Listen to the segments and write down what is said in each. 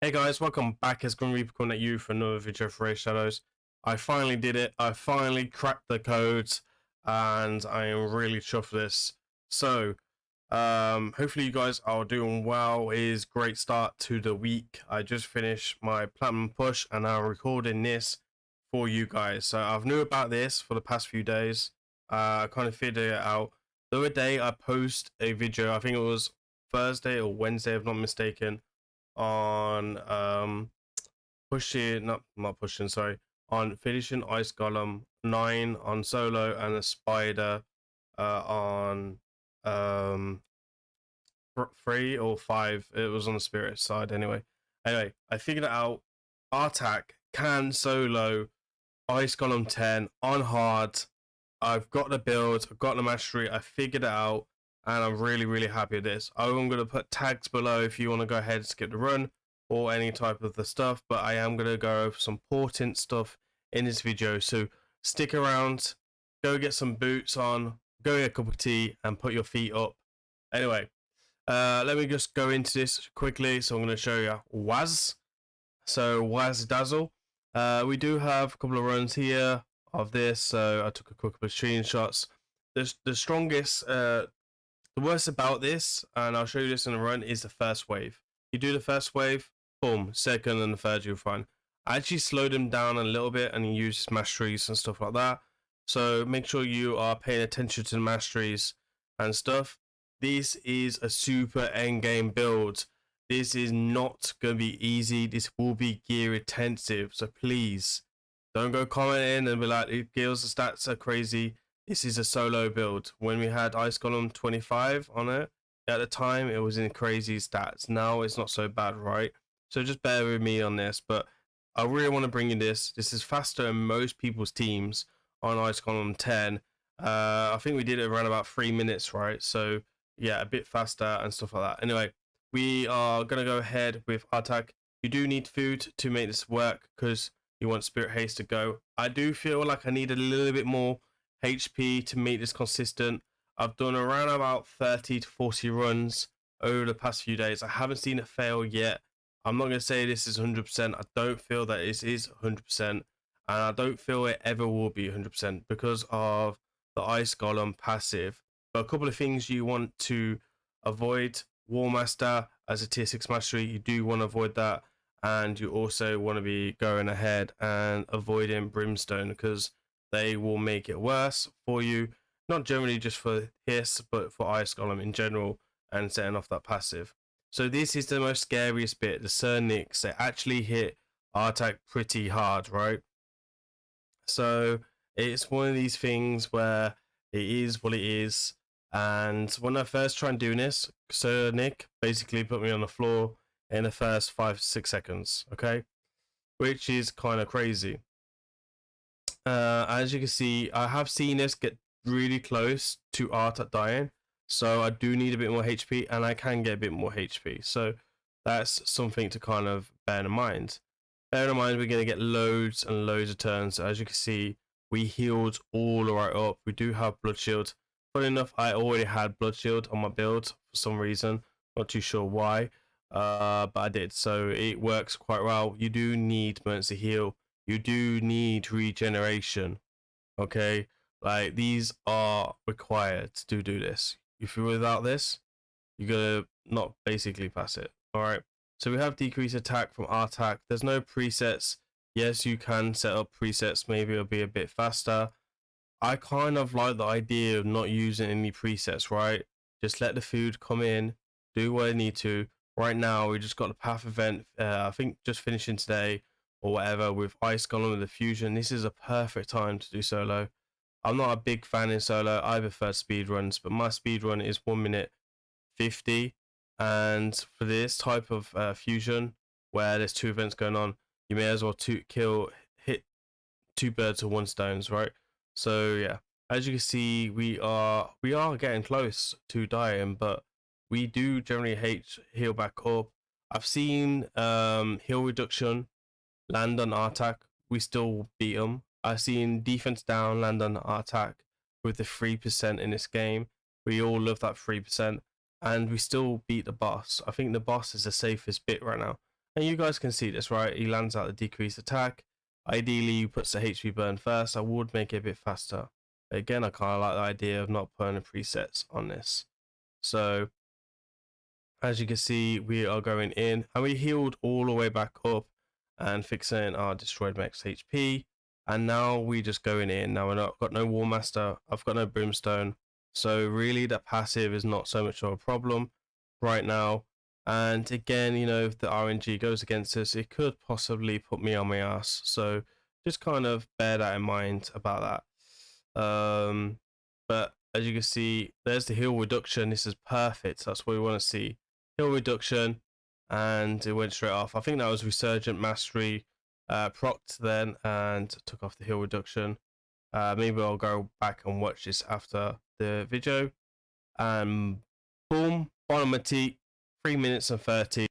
Hey guys, welcome back. As grimreaper coming at you for another video for Raidshadowlegends. I finally did it. I finally cracked the codes, and I am really chuffed with this. So, hopefully you guys are doing well. It is a great start to the week. I just finished my platinum push, and I'm recording this for you guys. So I've knew about this for the past few days. I kind of figured it out. The other day I posted a video. I think it was Thursday or Wednesday, if I'm not mistaken, on on finishing Ice Golem 9 on solo and a spider on 3 or 5. It was on the spirit side anyway. I figured it out. Artak can solo Ice Golem 10 on hard. I've got the build, I've got the mastery, I figured it out, and I'm really happy with this. I'm going to put tags below if you want to go ahead and skip the run or any type of the stuff, but I am going to go over some important stuff in this video, so stick around, go get some boots on, go get a cup of tea and put your feet up. Anyway, let me just go into this quickly. So I'm going to show you Waz. So Waz Dazzle, we do have a couple of runs here of this, so I took a couple of screenshots. The strongest, the worst about this, and I'll show you this in the run, is the first wave. You do the first wave, boom, second and the third you'll find. I actually slowed him down a little bit and use his masteries and stuff like that. So make sure you are paying attention to the masteries and stuff. This is a super end game build. This is not going to be easy. This will be gear intensive, so please don't go commenting and be like, it feels the stats are crazy. This is a solo build. When we had Ice Golem 25 on it, at the time, it was in crazy stats. Now it's not so bad, right? So just bear with me on this, but I really want to bring you this. This is faster than most people's teams on Ice Golem 10. I think we did it around about 3 minutes, right? So yeah, a bit faster and stuff like that. Anyway, we are going to go ahead with Artak. You do need food to make this work because you want Spirit Haste to go. I do feel like I need a little bit more HP to make this consistent. I've done around about 30 to 40 runs over the past few days. I haven't seen it fail yet. I'm not going to say this is 100%. I don't feel that this is 100%. And I don't feel it ever will be 100% because of the Ice Golem passive. But a couple of things you want to avoid. War Master as a tier 6 mastery, you do want to avoid that. And you also want to be going ahead and avoiding Brimstone because they will make it worse for you. Not generally just for Hiss, but for Ice Golem in general and setting off that passive. So this is the most scariest bit. The Cernyx, they actually hit Artak pretty hard, right? So it's one of these things where it is what it is. And when I first tried doing this, Cernyx basically put me on the floor in the first 5-6 seconds, okay, which is kind of crazy. As you can see, I have seen this get really close to Artak dying, so I do need a bit more HP, and I can get a bit more HP, so that's something to kind of bear in mind. Bear in mind, we're going to get loads and loads of turns. As you can see, we healed all the way up. We do have Blood Shield. Funny enough, I already had Blood Shield on my build for some reason, not too sure why. But I did, so it works quite well. You do need emergency heal. You do need regeneration. Okay, like these are required to do this. If you're without this, you're gonna not basically pass it. All right. So we have decreased attack from Artak. There's no presets. Yes, you can set up presets. Maybe it'll be a bit faster. I kind of like the idea of not using any presets, right? Just let the food come in, do what I need to. Right now, we just got the Path event, I think just finishing today or whatever with Ice Golem with the Fusion. This is a perfect time to do solo. I'm not a big fan in solo. I prefer speed runs, but my speed run is 1 minute 50. And for this type of fusion, where there's 2 events going on, you may as well hit 2 birds with 1 stone, right? So yeah, as you can see, we are getting close to dying, but we do generally heal back up. I've seen heal reduction land on Artak. We still beat them. I've seen defense down land on Artak with the 3% in this game. We all love that 3%, and we still beat the boss. I think the boss is the safest bit right now. And you guys can see this, right? He lands out the decreased attack. Ideally, he puts the HP burn first. I would make it a bit faster. Again, I kind of like the idea of not putting presets on this. So, as you can see, we are going in and we healed all the way back up and fixing our destroyed max HP. And now we just going in. Now I've got no War Master, I've got no Brimstone. So really that passive is not so much of a problem right now. And again, you know, if the RNG goes against us, it could possibly put me on my ass. So just kind of bear that in mind about that. But as you can see, there's the heal reduction. This is perfect. That's what we want to see. Heal reduction, and it went straight off. I think that was Resurgent Mastery procced then and took off the heal reduction. Maybe I'll go back and watch this after the video. And boom, bottom of T, 3 minutes and 30.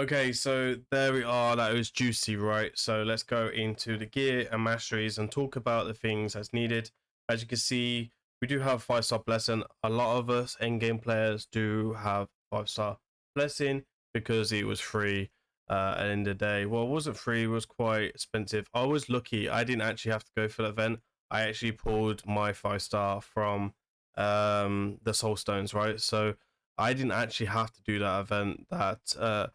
Okay, so there we are. That was juicy, right? So let's go into the gear and masteries and talk about the things as needed. As you can see, we do have 5-star blessing. A lot of us end-game players do have 5-star blessing because it was free at the end of the day. Well, it wasn't free, it was quite expensive. I was lucky. I didn't actually have to go for the event. I actually pulled my 5-star from the soul stones, right? So I didn't actually have to do that event that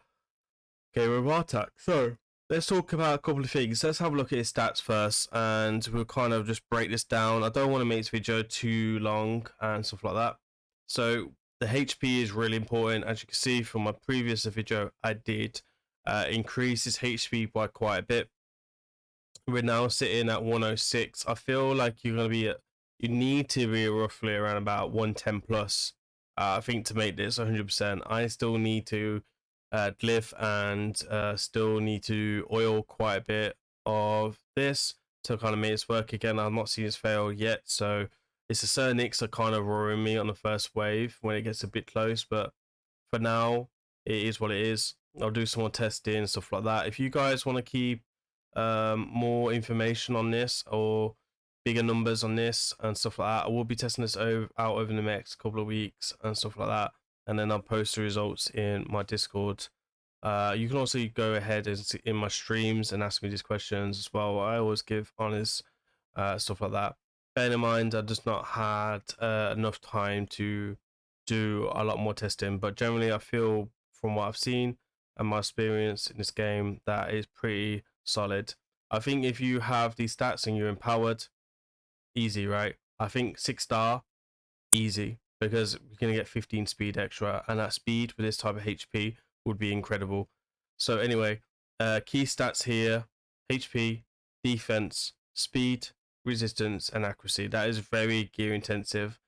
game of attack. So let's talk about a couple of things. Let's have a look at his stats first, and we'll kind of just break this down. I don't want to make this video too long and stuff like that. So the HP is really important. As you can see from my previous video, I did increase his HP by quite a bit. We're now sitting at 106. I feel like you're going to be you need to be roughly around about 110 plus. I think to make this 100%. I still need to glyph and still need to oil quite a bit of this to kind of make this work again. I've not seen this fail yet, so it's a certain nicks are kind of worrying me on the first wave when it gets a bit close, but for now it is what it is. I'll do some more testing and stuff like that. If you guys want to keep more information on this or bigger numbers on this and stuff like that, I will be testing this out over the next couple of weeks and stuff like that, and then I'll post the results in my Discord. You can also go ahead and see in my streams and ask me these questions as well. I always give honest stuff like that. Bear in mind, I just not had enough time to do a lot more testing, but generally I feel from what I've seen and my experience in this game that is pretty solid. I think if you have these stats and you're empowered, easy, right? I think 6-star, easy, because you're going to get 15 speed extra, and that speed with this type of HP would be incredible. So anyway, key stats here: HP, defense, speed, resistance, and accuracy. That is very gear intensive.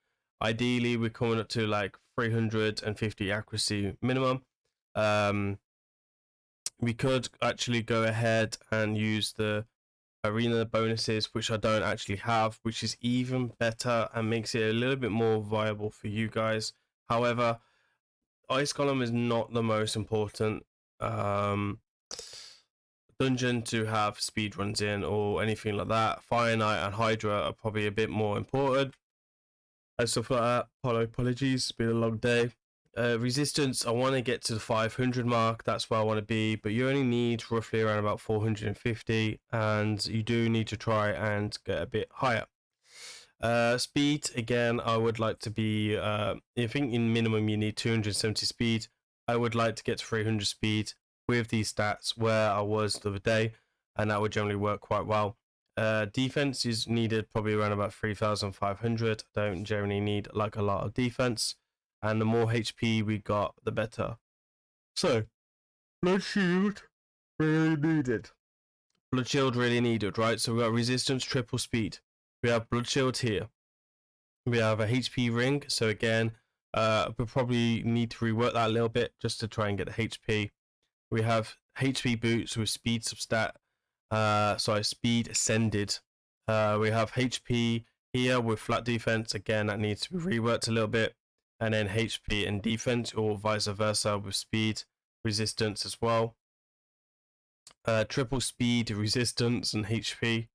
Ideally, we're coming up to like 350 accuracy minimum. We could actually go ahead and use the arena bonuses, which I don't actually have, which is even better and makes it a little bit more viable for you guys. However, Ice Golem is not the most important dungeon to have speed runs in or anything like that. Fire Knight and Hydra are probably a bit more important and stuff like that. Apologies, it's been a long day. Resistance, I want to get to the 500 mark. That's where I want to be, but you only need roughly around about 450, and you do need to try and get a bit higher. Speed, again, I would like to be I think in minimum you need 270 speed. I would like to get to 300 speed with these stats where I was the other day, and that would generally work quite well. Defense is needed probably around about 3,500. I don't generally need like a lot of defense, and the more HP we got, the better. So, Blood Shield really needed. Blood Shield really needed, right? So we got resistance, triple speed. We have Blood Shield here. We have a HP ring. So again, we probably need to rework that a little bit just to try and get the HP. We have HP boots with speed substat. Speed ascended. We have HP here with flat defense. Again, that needs to be reworked a little bit. And then HP and defense, or vice versa, with speed resistance as well. Triple speed resistance and HP.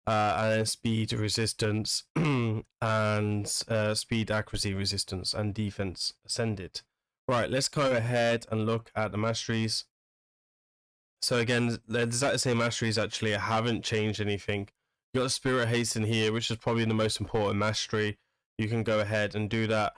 And then speed resistance and speed accuracy resistance and defense ascended. Right, let's go ahead and look at the masteries. So again, the exact same masteries actually haven't changed anything. You got Spirit Hasten here, which is probably the most important mastery. You can go ahead and do that.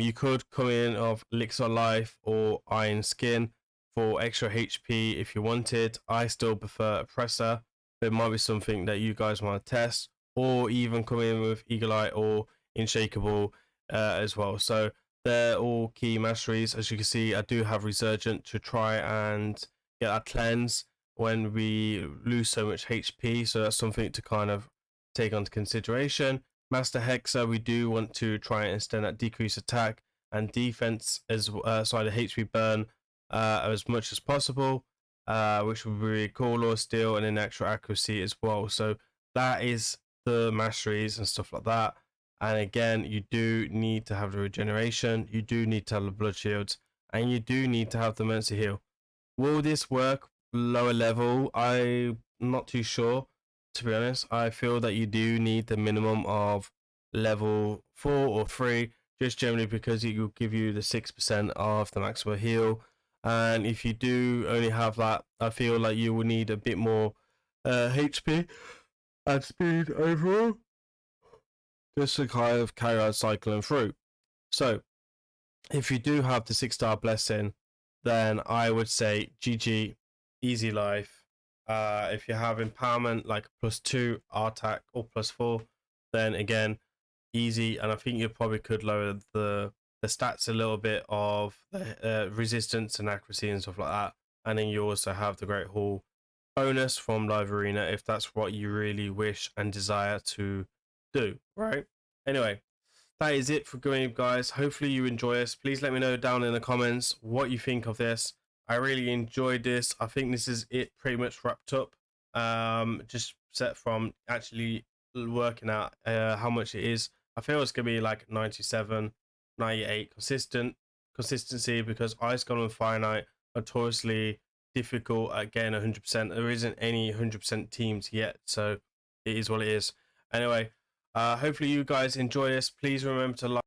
You could come in of Elixir Life or Iron Skin for extra HP if you wanted. I still prefer Oppressor. There might be something that you guys want to test, or even come in with Eagle Eye or Unshakable as well. So they're all key masteries. As you can see, I do have Resurgent to try and get that cleanse when we lose so much HP. So that's something to kind of take onto consideration. Master Hexer, we do want to try and extend that decrease attack and defense as sorry, the HP burn as much as possible, which would be really cool. Or Steel and then extra accuracy as well. So that is the masteries and stuff like that. And again, you do need to have the regeneration, you do need to have the blood shields, and you do need to have the Mercy Heal. Will this work lower level? I'm not too sure, to be honest. I feel that you do need the minimum of level 4 or 3, just generally because it will give you the 6% of the maximum heal. And if you do only have that, I feel like you will need a bit more HP and speed overall, just to kind of carry on cycling through. So, if you do have the 6-star blessing, then I would say GG, easy life. If you have empowerment like +2 attack or +4, then again easy. And I think you probably could lower the stats a little bit of resistance and accuracy and stuff like that. And then you also have the Great Hall bonus from Live Arena if that's what you really wish and desire to do, right? Anyway, that is it for Game, guys. Hopefully you enjoy this. Please let me know down in the comments what you think of this. I really enjoyed this. I think this is it pretty much wrapped up. Just set from actually working out how much it is. I feel it's gonna be like 97, 98 consistency, because Ice Golem and Fire Knight are notoriously difficult at getting 100%. There isn't any 100% teams yet, so it is what it is. Anyway, hopefully you guys enjoy this. Please remember to like